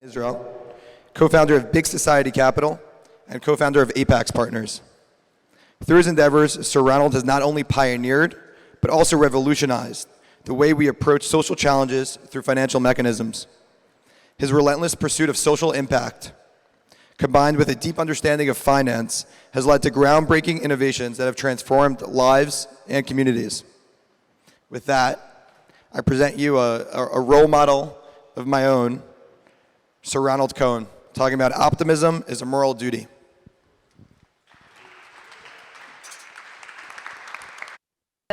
Israel, co-founder of Big Society Capital, and co-founder of Apex Partners. Through his endeavors, Sir Ronald has not only pioneered, but also revolutionized the way we approach social challenges through financial mechanisms. His relentless pursuit of social impact, combined with a deep understanding of finance, has led to groundbreaking innovations that have transformed lives and communities. With that, I present you a role model of my own, Sir Ronald Cohen, talking about optimism is a moral duty.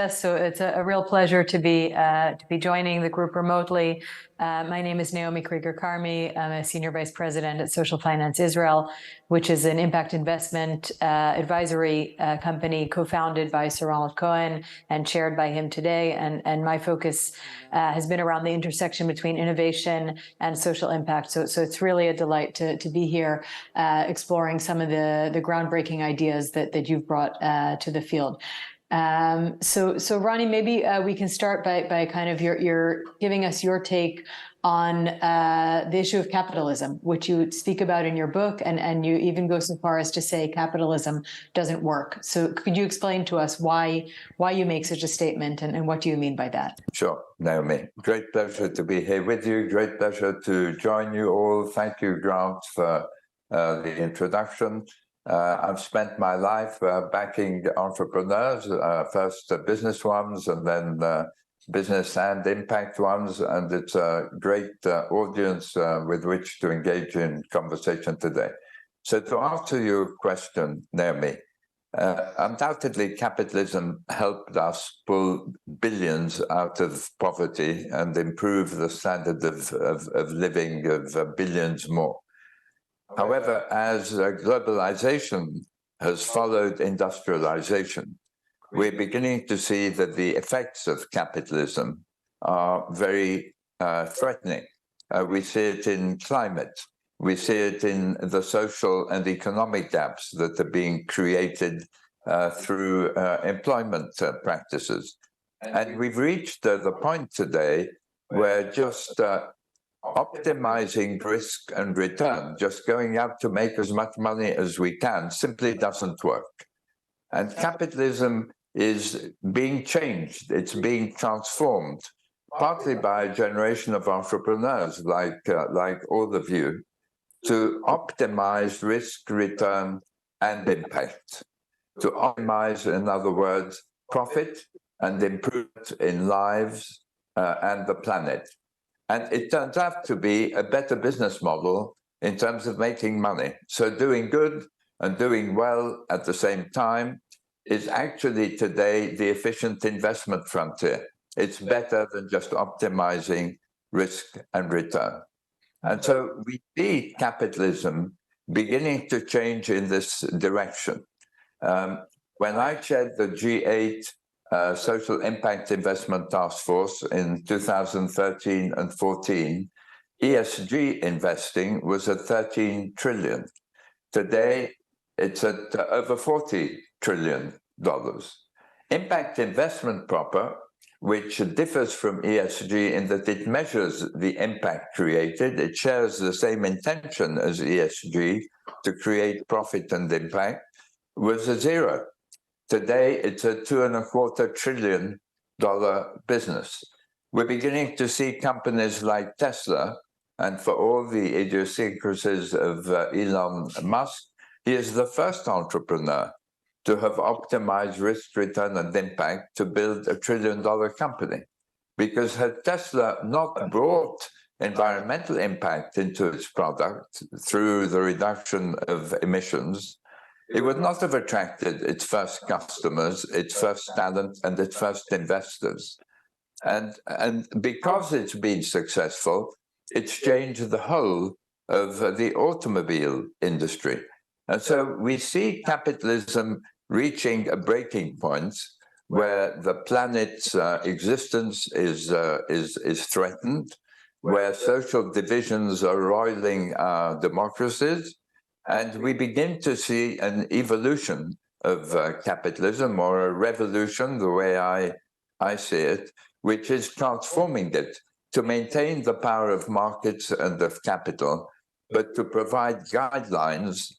So it's a real pleasure to be joining the group remotely. My name is Naomi Krieger-Karmi. I'm a senior vice president at Social Finance Israel, which is an impact investment advisory company co-founded by Sir Ronald Cohen and chaired by him today. And my focus has been around the intersection between innovation and social impact. So it's really a delight to be here exploring some of the groundbreaking ideas that you've brought to the field. So Ronnie, maybe we can start by kind of your giving us your take on the issue of capitalism, which you speak about in your book, and you even go so far as to say capitalism doesn't work. So could you explain to us why you make such a statement, and what do you mean by that? Sure, Naomi. Great pleasure to be here with you. Great pleasure to join you all. Thank you, Grant, for the introduction. I've spent my life backing entrepreneurs, first business ones, and then business and impact ones, and it's a great audience with which to engage in conversation today. So to answer your question, Naomi, undoubtedly capitalism helped us pull billions out of poverty and improve the standard of living of billions more. However, as globalization has followed industrialization, we're beginning to see that the effects of capitalism are very threatening. We see it in climate. We see it in the social and economic gaps that are being created through employment practices. And we've reached the point today where just optimizing risk and return, just going out to make as much money as we can, simply doesn't work. And capitalism is being changed. It's being transformed, partly by a generation of entrepreneurs like all of you, to optimize risk, return, and impact. To optimize, in other words, profit and improvement in lives and the planet. And it turns out to be a better business model in terms of making money. So doing good and doing well at the same time is actually today the efficient investment frontier. It's better than just optimizing risk and return. And so we see capitalism beginning to change in this direction. When I chaired the G8 Social Impact Investment Task Force in 2013 and 14, ESG investing was at 13 trillion. Today, it's at over $40 trillion. Impact investment proper, which differs from ESG in that it measures the impact created, it shares the same intention as ESG to create profit and impact, was a zero. Today, it's a $2.25 trillion business. We're beginning to see companies like Tesla, and for all the idiosyncrasies of Elon Musk, he is the first entrepreneur to have optimized risk, return, and impact to build a $1 trillion company. Because had Tesla not brought environmental impact into its product through the reduction of emissions, it would not have attracted its first customers, its first talent, and its first investors. And because it's been successful, it's changed the whole of the automobile industry. And so we see capitalism reaching a breaking point where the planet's existence is threatened, where social divisions are roiling our democracies, and we begin to see an evolution of capitalism, or a revolution, the way I see it, which is transforming it to maintain the power of markets and of capital, but to provide guidelines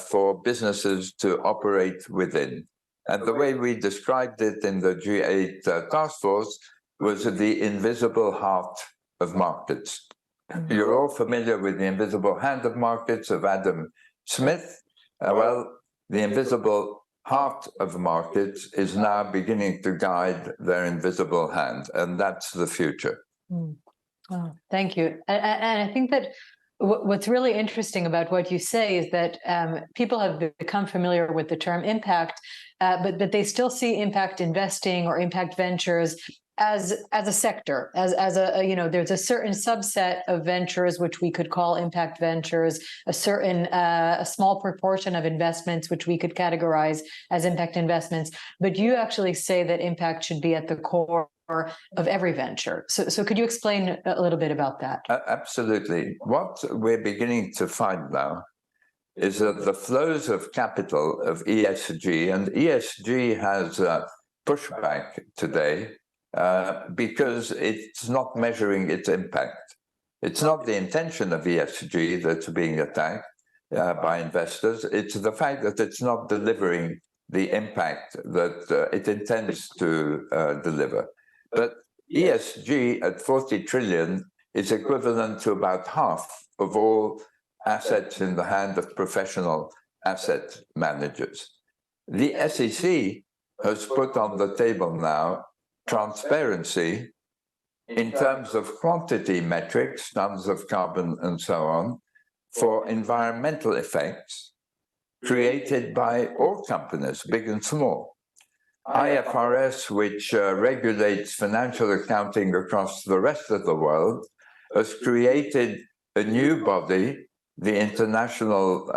for businesses to operate within. And the way we described it in the G8 task force was the invisible heart of markets. You're all familiar with the invisible hand of markets of Adam Smith. Well, the invisible heart of markets is now beginning to guide their invisible hand, and that's the future. Oh, thank you. And I think that what's really interesting about what you say is that people have become familiar with the term impact, but they still see impact investing or impact ventures as a sector, as a there's a certain subset of ventures which we could call impact ventures, a small proportion of investments which we could categorize as impact investments. But you actually say that impact should be at the core of every venture. So could you explain a little bit about that? Absolutely. What we're beginning to find now is that the flows of capital of ESG, and ESG has pushback today because it's not measuring its impact. It's not the intention of ESG that's being attacked by investors. It's the fact that it's not delivering the impact that it intends to deliver. But ESG at 40 trillion is equivalent to about half of all assets in the hand of professional asset managers. The SEC has put on the table now transparency in terms of quantity metrics, tons of carbon and so on, for environmental effects created by all companies, big and small. IFRS, which regulates financial accounting across the rest of the world, has created a new body, the International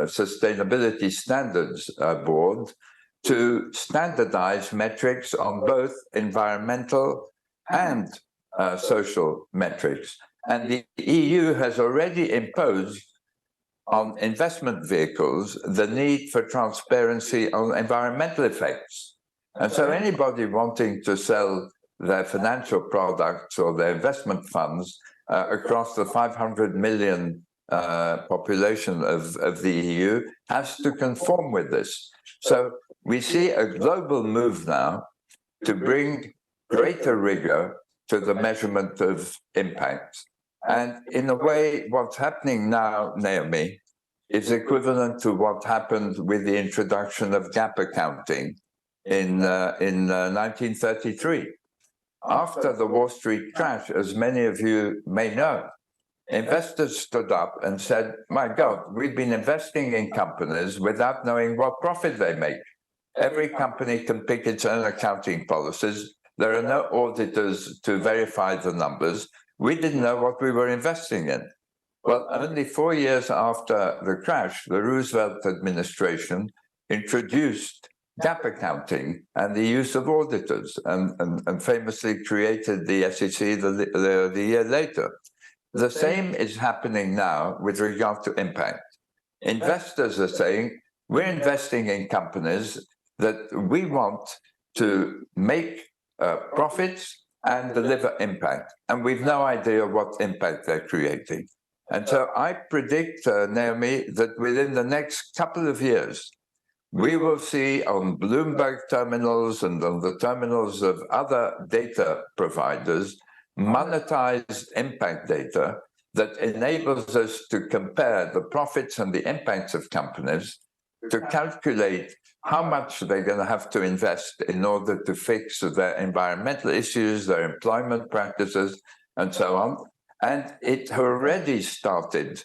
Sustainability Standards Board, to standardize metrics on both environmental and social metrics. And the EU has already imposed on investment vehicles the need for transparency on environmental effects. And so anybody wanting to sell their financial products or their investment funds across the 500 million population of the EU has to conform with this. So we see a global move now to bring greater rigor to the measurement of impact. And in a way, what's happening now, Naomi, is equivalent to what happened with the introduction of gap accounting in 1933. After the Wall Street crash, as many of you may know, investors stood up and said, my God, we've been investing in companies without knowing what profit they make. Every company can pick its own accounting policies. There are no auditors to verify the numbers. We didn't know what we were investing in. Well, only 4 years after the crash, the Roosevelt administration introduced gap accounting and the use of auditors, and famously created the SEC the year later. The same is happening now with regard to impact. Investors are saying, we're investing in companies that we want to make profits and deliver impact. And we've no idea what impact they're creating. And so I predict, Naomi, that within the next couple of years, we will see on Bloomberg terminals and on the terminals of other data providers monetized impact data that enables us to compare the profits and the impacts of companies, to calculate how much they're going to have to invest in order to fix their environmental issues, their employment practices, and so on. And it already started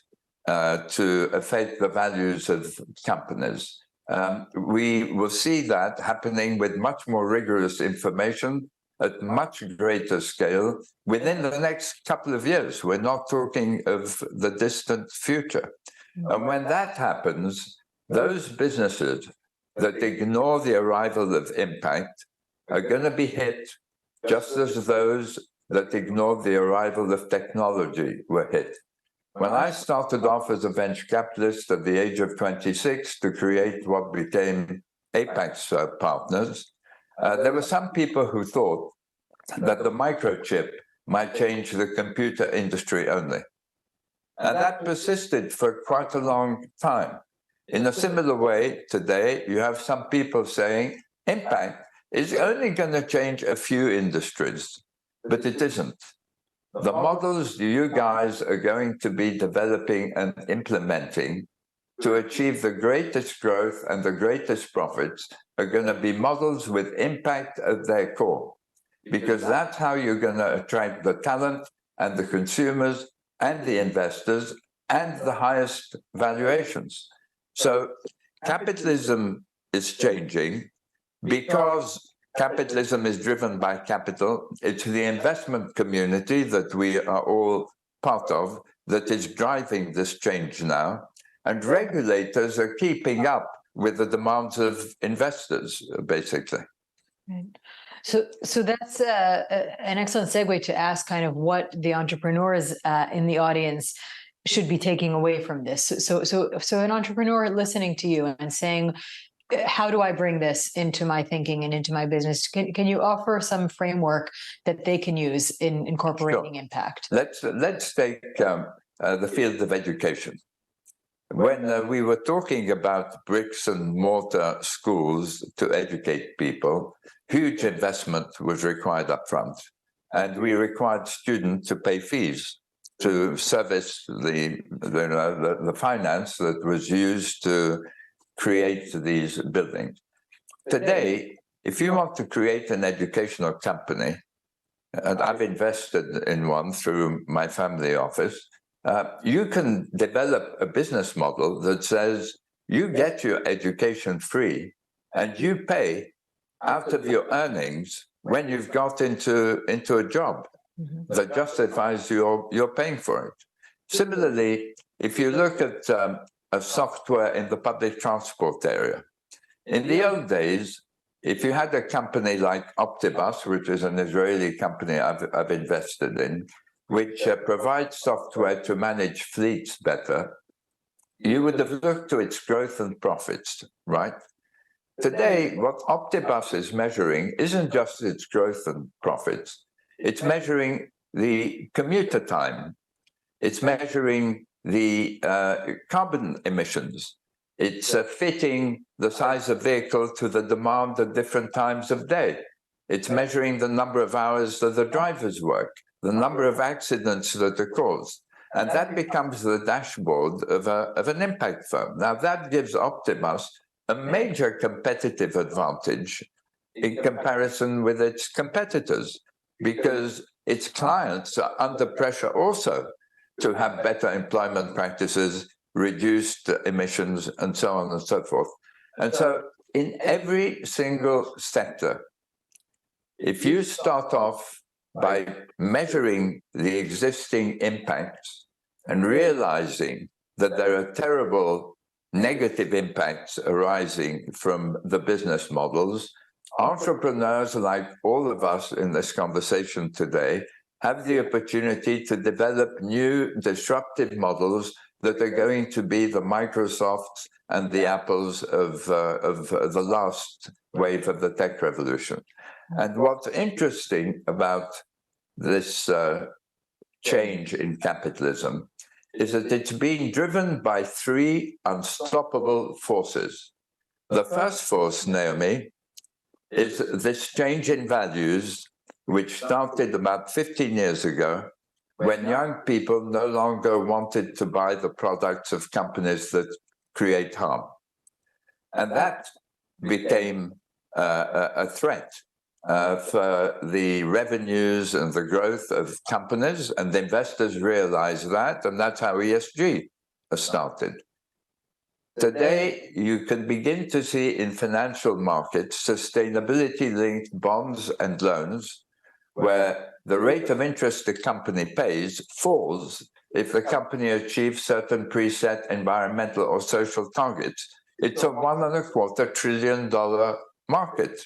to affect the values of companies. We will see that happening with much more rigorous information at much greater scale within the next couple of years. We're not talking of the distant future. And when that happens, those businesses that ignore the arrival of impact are going to be hit just as those that ignored the arrival of technology were hit. When I started off as a venture capitalist at the age of 26 to create what became Apex Partners, there were some people who thought that the microchip might change the computer industry only. And that persisted for quite a long time. In a similar way, today, you have some people saying impact is only going to change a few industries, but it isn't. The models you guys are going to be developing and implementing to achieve the greatest growth and the greatest profits are going to be models with impact at their core, because that's how you're going to attract the talent and the consumers and the investors and the highest valuations. So capitalism is changing because capitalism is driven by capital. It's the investment community that we are all part of that is driving this change now. And regulators are keeping up with the demands of investors, basically. Right. So that's an excellent segue to ask kind of what the entrepreneurs in the audience should be taking away from this. So an entrepreneur listening to you and saying, how do I bring this into my thinking and into my business? Can you offer some framework that they can use in incorporating impact? Let's take the field of education. When we were talking about bricks and mortar schools to educate people, huge investment was required up front, and we required students to pay fees to service the finance that was used to create these buildings. Today, if you want to create an educational company, and I've invested in one through my family office, you can develop a business model that says you get your education free and you pay out of your earnings when you've got into a job that justifies your paying for it. Similarly, if you look at a software in the public transport area, in the old days, if you had a company like Optibus, which is an Israeli company I've invested in, which provides software to manage fleets better, you would have looked to its growth and profits, right? Today, what Optibus is measuring isn't just its growth and profits, it's measuring the commuter time, it's measuring the carbon emissions, it's fitting the size of vehicle to the demand at different times of day, it's measuring the number of hours that the drivers work, the number of accidents that are caused. And that becomes the dashboard of an impact firm. Now, that gives Optibus a major competitive advantage in comparison with its competitors, because its clients are under pressure also to have better employment practices, reduced emissions, and so on and so forth. And so in every single sector, if you start off by measuring the existing impacts and realizing that there are terrible negative impacts arising from the business models, entrepreneurs like all of us in this conversation today have the opportunity to develop new disruptive models that are going to be the Microsofts and the Apples of the last wave of the tech revolution. And what's interesting about this change in capitalism is that it's being driven by three unstoppable forces. The first force, Naomi, is this change in values, which started about 15 years ago, when young people no longer wanted to buy the products of companies that create harm. And that became a threat for the revenues and the growth of companies, and investors realized that, and that's how ESG started. Today, you can begin to see in financial markets sustainability-linked bonds and loans, where the rate of interest the company pays falls if the company achieves certain preset environmental or social targets. It's a $1.25 trillion market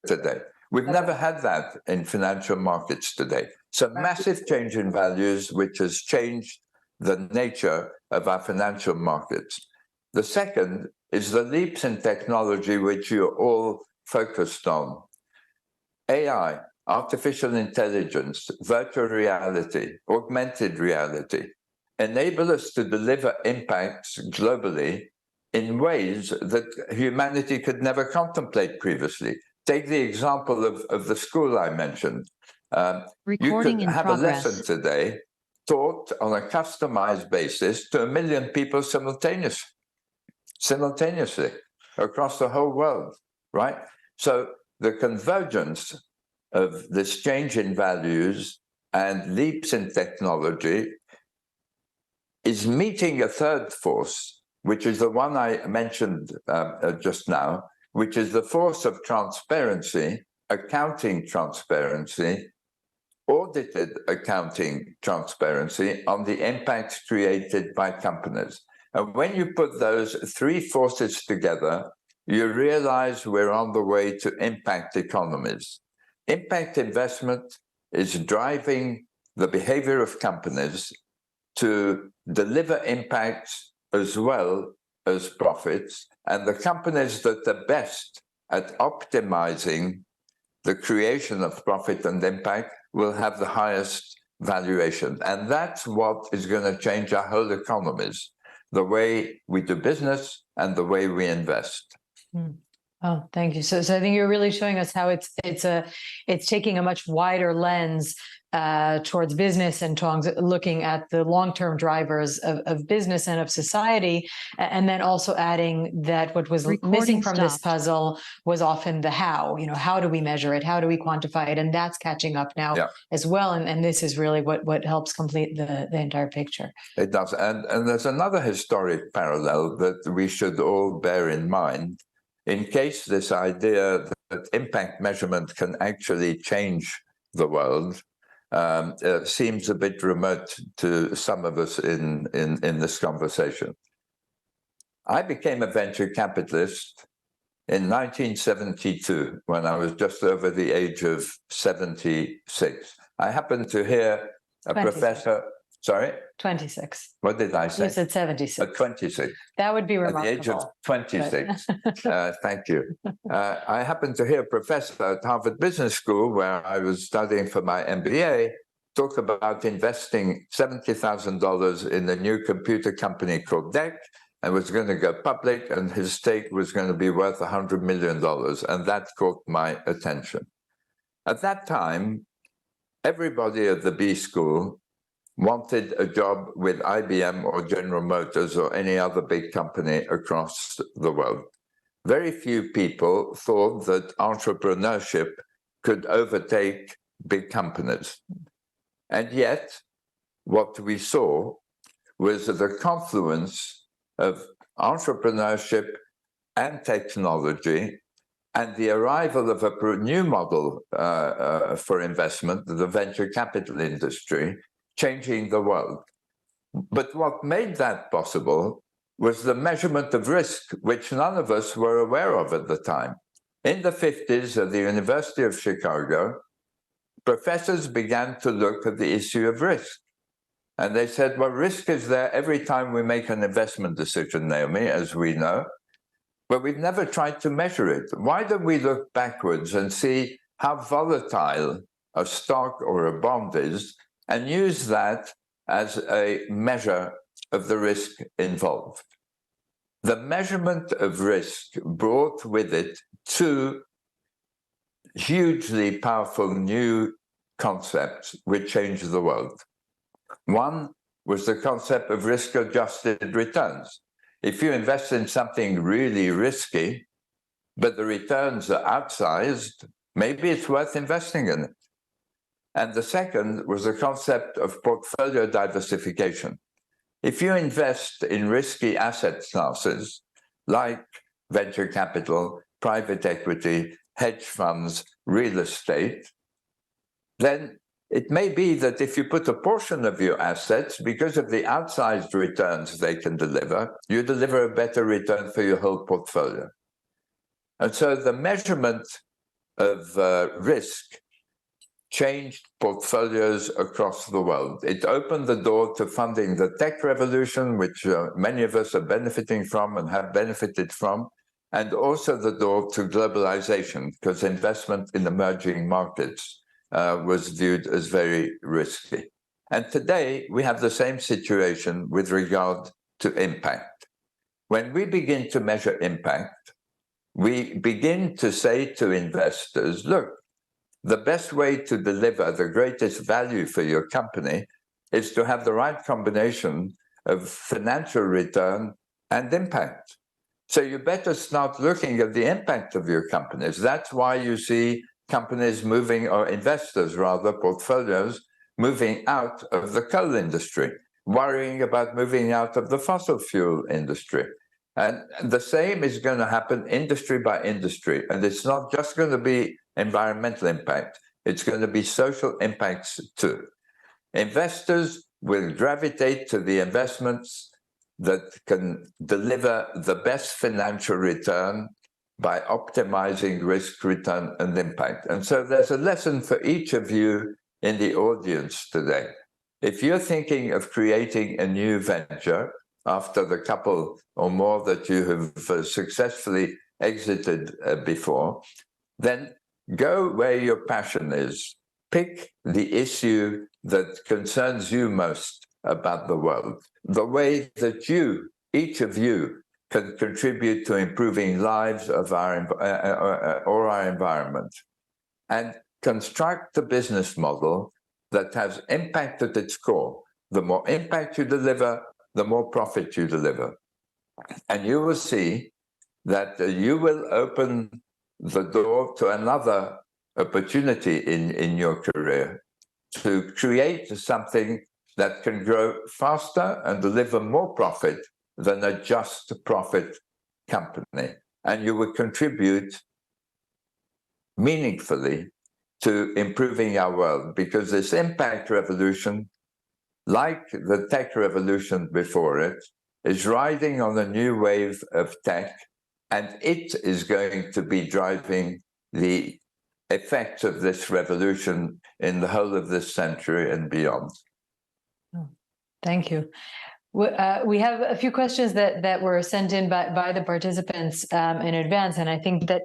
today. We've never had that in financial markets today. So massive change in values, which has changed the nature of our financial markets. The second is the leaps in technology, which you're all focused on. AI, artificial intelligence, virtual reality, augmented reality. enable us to deliver impacts globally in ways that humanity could never contemplate previously. Take the example of the school I mentioned. You could have a lesson today taught on a customized basis to 1 million people simultaneously across the whole world, right? So the convergence of this change in values and leaps in technology is meeting a third force, which is the one I mentioned just now, which is the force of transparency, accounting transparency, audited accounting transparency on the impacts created by companies. And when you put those three forces together, you realize we're on the way to impact economies. Impact investment is driving the behavior of companies to deliver impacts as well as profits. And the companies that are best at optimizing the creation of profit and impact will have the highest valuation. And that's what is going to change our whole economies, the way we do business and the way we invest. Oh, thank you. So I think you're really showing us how it's taking a much wider lens towards business and looking at the long-term drivers of business and of society, and then also adding that what was missing from this puzzle was often the how. You know, how do we measure it? How do we quantify it? And that's catching up now as well. And this is really what helps complete the entire picture. It does. And there's another historic parallel that we should all bear in mind. In case this idea that impact measurement can actually change the world seems a bit remote to some of us in this conversation. I became a venture capitalist in 1972 when I was just over the age of 76. I happened to hear a 26. Professor... Sorry? 26. What did I say? You said 76. 26. That would be remarkable. At the age of 26. Thank you. I happened to hear a professor at Harvard Business School, where I was studying for my MBA, talk about investing $70,000 in a new computer company called DEC, and was going to go public, and his stake was going to be worth $100 million. And that caught my attention. At that time, everybody at the B School wanted a job with IBM or General Motors or any other big company across the world. Very few people thought that entrepreneurship could overtake big companies. And yet, what we saw was the confluence of entrepreneurship and technology and the arrival of a new model for investment, the venture capital industry, changing the world. But what made that possible was the measurement of risk, which none of us were aware of at the time. In the 50s at the University of Chicago, professors began to look at the issue of risk. And they said, well, risk is there every time we make an investment decision, Naomi, as we know, but we've never tried to measure it. Why don't we look backwards and see how volatile a stock or a bond is, and use that as a measure of the risk involved? The measurement of risk brought with it two hugely powerful new concepts which changed the world. One was the concept of risk-adjusted returns. If you invest in something really risky, but the returns are outsized, maybe it's worth investing in it. And the second was the concept of portfolio diversification. If you invest in risky asset classes like venture capital, private equity, hedge funds, real estate, then it may be that if you put a portion of your assets, because of the outsized returns they can deliver, you deliver a better return for your whole portfolio. And so the measurement of risk changed portfolios across the world. It opened the door to funding the tech revolution, which many of us are benefiting from and have benefited from, and also the door to globalization, because investment in emerging markets was viewed as very risky. And today, we have the same situation with regard to impact. When we begin to measure impact, we begin to say to investors, look, the best way to deliver the greatest value for your company is to have the right combination of financial return and impact. So you better start looking at the impact of your companies. That's why you see companies moving, or investors rather, portfolios, moving out of the coal industry, worrying about moving out of the fossil fuel industry. And the same is going to happen industry by industry. And it's not just going to be environmental impact, it's going to be social impacts too. Investors will gravitate to the investments that can deliver the best financial return by optimizing risk, return, and impact. And so there's a lesson for each of you in the audience today. If you're thinking of creating a new venture after the couple or more that you have successfully exited before, then go where your passion is. Pick the issue that concerns you most about the world, the way that you, each of you, can contribute to improving lives of our environment, and construct a business model that has impact at its core. The more impact you deliver, the more profit you deliver. And you will see that you will open the door to another opportunity in your career to create something that can grow faster and deliver more profit than a just profit company. And you will contribute meaningfully to improving our world, because this impact revolution, like the tech revolution before it, is riding on a new wave of tech, and it is going to be driving the effects of this revolution in the whole of this century and beyond. Thank you. We have a few questions that were sent in by the participants in advance, and I think that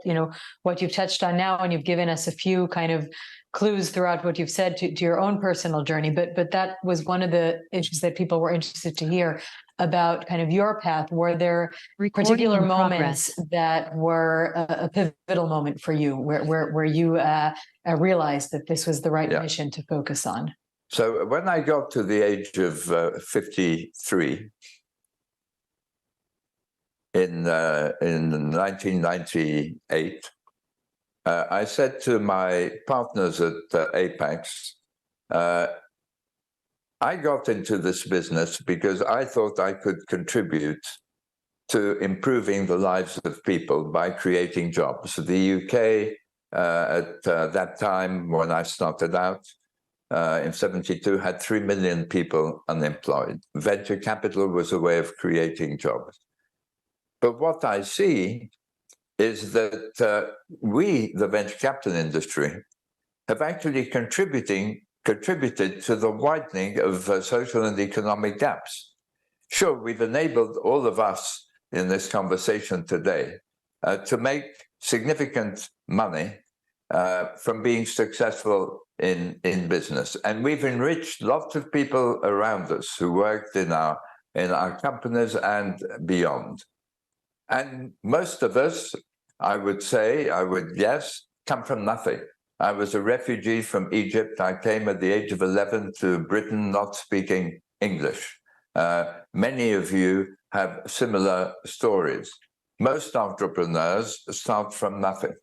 what you've touched on now, and you've given us a few kind of clues throughout what you've said to your own personal journey, but that was one of the issues that people were interested to hear about kind of your path. Were there particular moments that were a pivotal moment for you, where you realized that this was the right mission to focus on? So when I got to the age of 53 in 1998, I said to my partners at Apex, I got into this business because I thought I could contribute to improving the lives of people by creating jobs. The UK at that time, when I started out, in 72, had 3 million people unemployed. Venture capital was a way of creating jobs. But what I see is that we, the venture capital industry, have actually contributed to the widening of social and economic gaps. Sure, we've enabled all of us in this conversation today to make significant money from being successful in business. And we've enriched lots of people around us who worked in our companies and beyond. And most of us, I would guess, come from nothing. I was a refugee from Egypt. I came at the age of 11 to Britain, not speaking English. Many of you have similar stories. Most entrepreneurs start from nothing.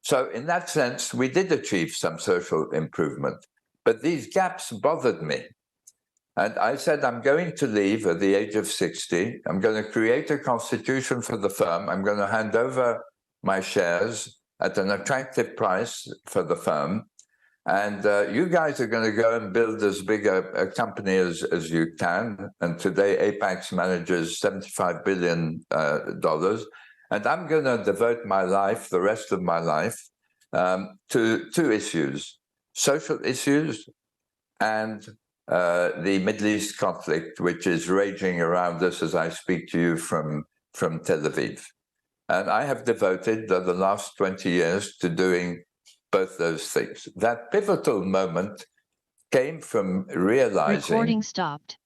So in that sense, we did achieve some social improvement, but these gaps bothered me. And I said, I'm going to leave at the age of 60. I'm going to create a constitution for the firm. I'm going to hand over my shares at an attractive price for the firm. And you guys are going to go and build as big a company as you can. And today, Apex manages $75 billion. And I'm going to devote my life, the rest of my life, to two issues: social issues and the Middle East conflict, which is raging around us as I speak to you from Tel Aviv. And I have devoted the last 20 years to doing both those things. That pivotal moment came from realizing Recording stopped.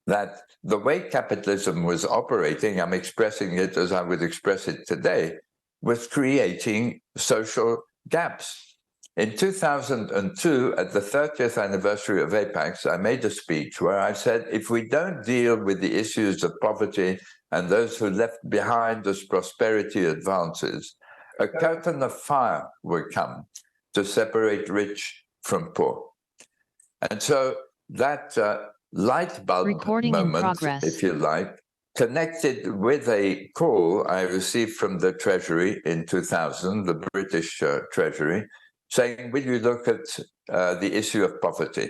that the way capitalism was operating, I'm expressing it as I would express it today, was creating social gaps. In 2002, at the 30th anniversary of APAX, I made a speech where I said, if we don't deal with the issues of poverty and those who left behind as prosperity advances, a curtain of fire will come to separate rich from poor. And so that light bulb Recording in moment, progress. if you like, connected with a call I received from the Treasury in 2000, the British Treasury, saying, will you look at the issue of poverty?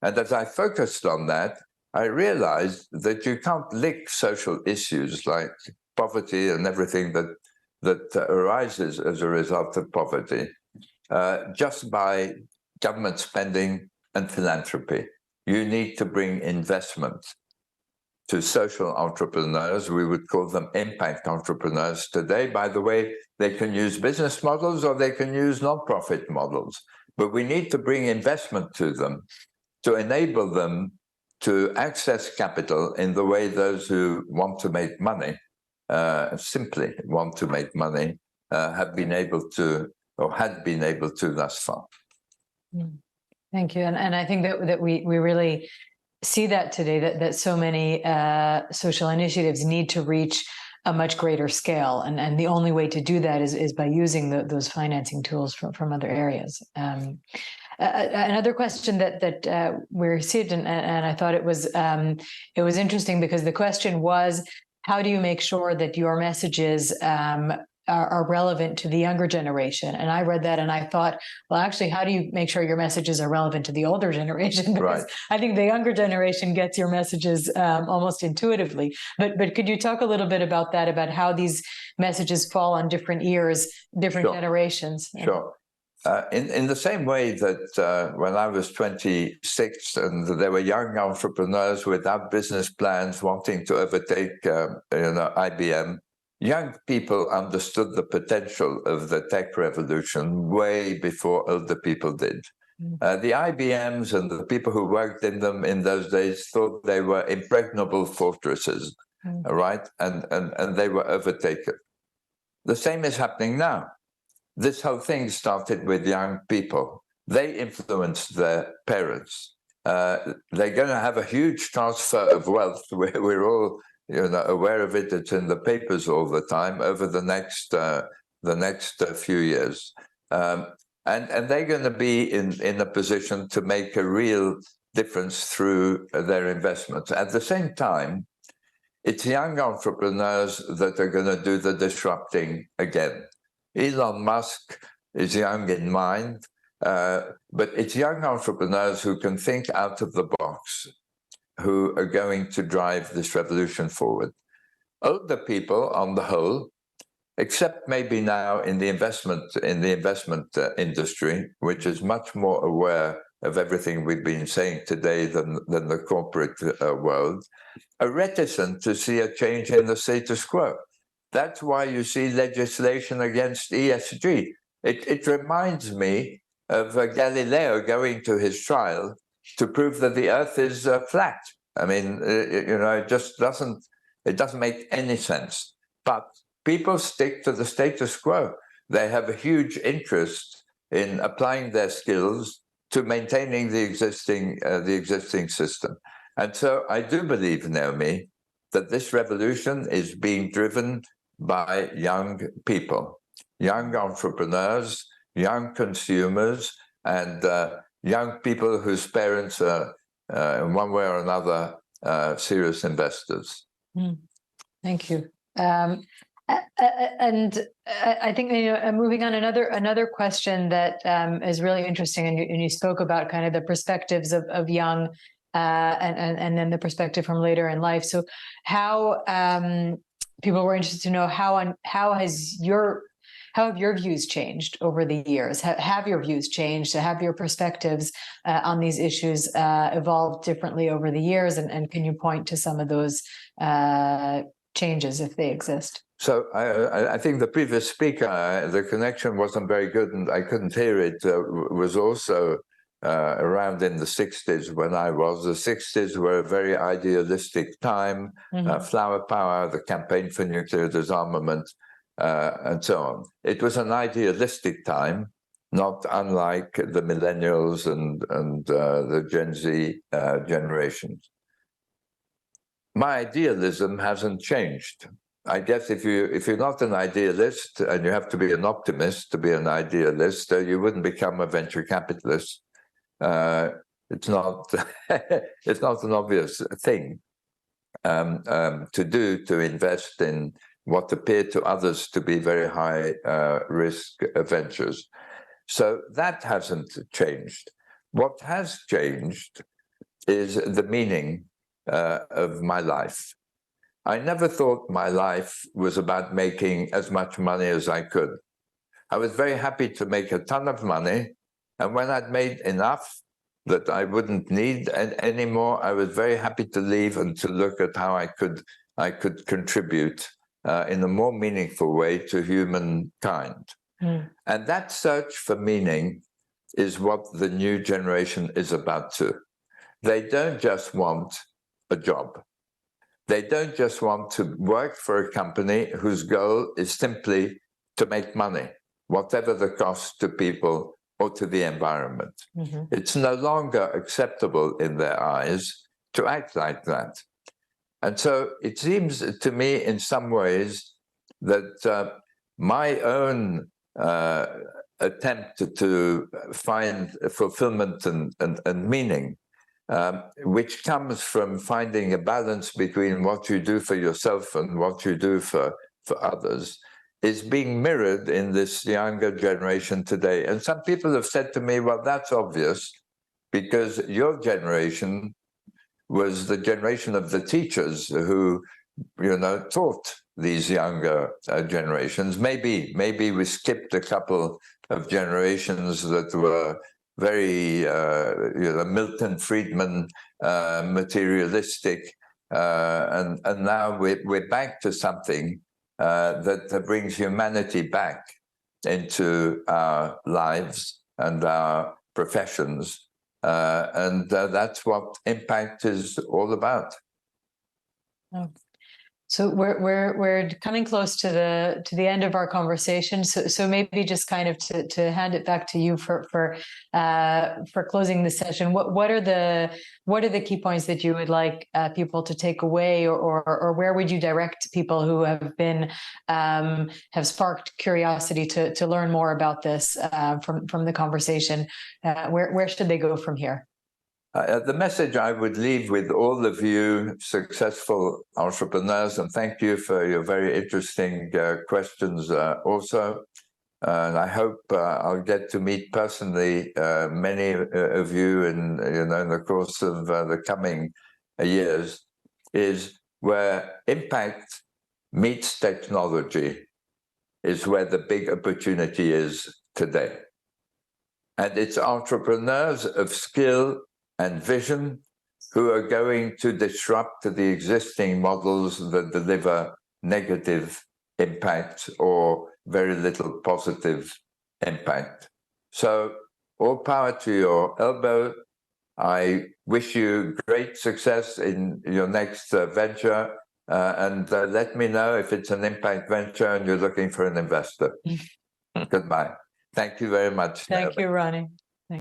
And as I focused on that, I realized that you can't link social issues like poverty and everything that arises as a result of poverty just by government spending and philanthropy. You need to bring investment to social entrepreneurs. We would call them impact entrepreneurs today. By the way, they can use business models or they can use non-profit models. But we need to bring investment to them to enable them to access capital in the way those who want to make money, simply want to make money, have been able to, or had been able to thus far. Thank you. And I think that we really see that today, that so many social initiatives need to reach a much greater scale. And the only way to do that is by using those financing tools from other areas. Another question that we received, and I thought it was interesting because the question was, how do you make sure that your messages are relevant to the younger generation? And I read that and I thought, well, actually, how do you make sure your messages are relevant to the older generation? Because Right. I think the younger generation gets your messages almost intuitively. But could you talk a little bit about that, about how these messages fall on different ears, different Sure. generations? Sure. In the same way that when I was 26 and there were young entrepreneurs without business plans wanting to overtake IBM, young people understood the potential of the tech revolution way before older people did. The IBMs and the people who worked in them in those days thought they were impregnable fortresses, right? And they were overtaken. The same is happening now. This whole thing started with young people. They influenced their parents. They're going to have a huge transfer of wealth. We're all aware of it. It's in the papers all the time over the next few years. And they're going to be in a position to make a real difference through their investments. At the same time, it's young entrepreneurs that are going to do the disrupting again. Elon Musk is young in mind, but it's young entrepreneurs who can think out of the box, who are going to drive this revolution forward. Older people, on the whole, except maybe now in the investment industry, which is much more aware of everything we've been saying today than the corporate world, are reticent to see a change in the status quo. That's why you see legislation against ESG. It reminds me of Galileo going to his trial to prove that the Earth is flat. I mean, it just doesn't make any sense. But people stick to the status quo. They have a huge interest in applying their skills to maintaining the existing system. And so I do believe, Naomi, that this revolution is being driven by young people, young entrepreneurs, young consumers, and young people whose parents are, in one way or another, serious investors. Thank you. And I think moving on, another question that is really interesting, and you spoke about kind of the perspectives of young, and then the perspective from later in life. So how people were interested to know how have your views changed over the years? Have your views changed? Have your perspectives on these issues evolved differently over the years? And can you point to some of those changes if they exist? So I think the previous speaker, the connection wasn't very good and I couldn't hear it, was also around in the 60s when I was. The 60s were a very idealistic time, flower power, the campaign for nuclear disarmament, and so on. It was an idealistic time, not unlike the millennials and the Gen Z generations. My idealism hasn't changed. I guess if you're not an idealist, and you have to be an optimist to be an idealist, you wouldn't become a venture capitalist. It's not it's not an obvious thing to do, to invest in what appear to others to be very high risk ventures. So that hasn't changed. What has changed is the meaning of my life. I never thought my life was about making as much money as I could. I was very happy to make a ton of money, and when I'd made enough that I wouldn't need any more, I was very happy to leave and to look at how I could contribute in a more meaningful way to humankind. And that search for meaning is what the new generation is about too. They don't just want a job. They don't just want to work for a company whose goal is simply to make money, whatever the cost to people or to the environment. It's no longer acceptable in their eyes to act like that. And so it seems to me in some ways that my own attempt to find fulfillment and meaning, which comes from finding a balance between what you do for yourself and what you do for others, is being mirrored in this younger generation today. And some people have said to me, well, that's obvious, because your generation was the generation of the teachers who, taught these younger generations. Maybe we skipped a couple of generations that were very, Milton Friedman materialistic, and now we're back to something that brings humanity back into our lives and our professions, and that's what impact is all about. So we're coming close to the end of our conversation. So maybe just kind of to hand it back to you for closing the session. What are the key points that you would like people to take away, or where would you direct people who have sparked curiosity to learn more about this from the conversation? Where should they go from here? The message I would leave with all of you successful entrepreneurs, and thank you for your very interesting questions also. And I hope I'll get to meet personally many of you in the course of the coming years, is where impact meets technology is where the big opportunity is today. And it's entrepreneurs of skill and vision who are going to disrupt the existing models that deliver negative impact or very little positive impact. So all power to your elbow. I wish you great success in your next venture, and let me know if it's an impact venture and you're looking for an investor. Goodbye. Thank you very much. Thank you, Ronnie.